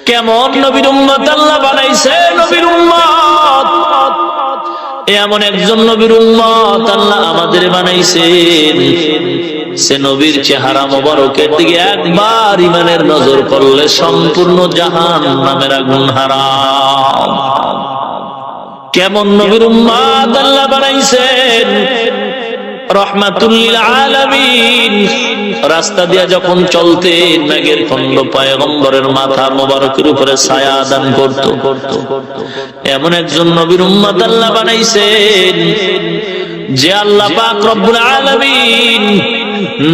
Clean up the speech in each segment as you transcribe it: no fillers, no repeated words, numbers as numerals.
কেমন নবীর উম্মত আল্লাহ বানাইছে। নবীর উম্মত এমন একজন নবীর উম্মত আল্লাহ আমাদের বানাইছেন, সে নবীর চেহারা মোবারকের দিকে একবার ইমানের নজর করলে সম্পূর্ণ জাহান্নামের আগুন হারাম। কেমন নবীর উম্মত আল্লাহ বানাইছেন, রহমাতুল লিল আলামিন। রাস্তা দিয়া যখন চলতেন মেঘের খন্ড পয়গম্বরের মাথা মোবারকের উপরে ছায়া দান করত। এমন একজন নবীর উম্মত আল্লাহ বানাইছেন যে আল্লাহ পাক রব্বুল আলামিন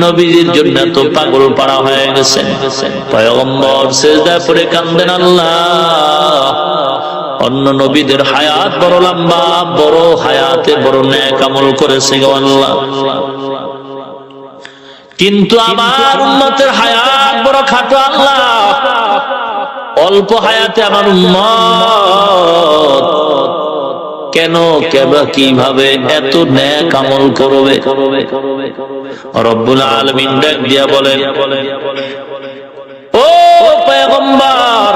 নবীর জন্য তো পাগল পাড়া হয়ে গেছেন। পয়গম্বর সিজদায় পড়ে কাঁদেন, আল্লাহ অন্য নবীদের হায়াত বড় লম্বা, বড় হায়াতে বড় নেক আমল করেছে গো আল্লাহ, কিন্তু আমার উম্মতের হায়াত বড় খাটো আল্লাহ। অল্প হায়াতে আমার উম্মত কেন কিভাবে এত নেক আমল করবে? রব্বুল আলামিন ডাক দিয়া বলেন, ও পয়গম্বর,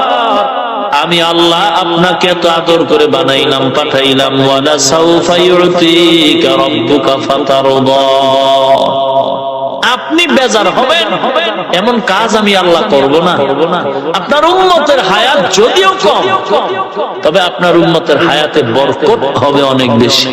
আমি আল্লাহ আপনাকে এত আদর করে বানাইলাম, পাঠাইলাম, ওয়ালা সাউফা ইউতিকা রাব্বুকা ফাতারদা, আপনি বেজার হবেন এমন কাজ আমি আল্লাহ করব না। আপনার উম্মতের হায়াত যদিও কম, তবে আপনার উম্মতের হায়াতে বরকত হবে অনেক বেশি।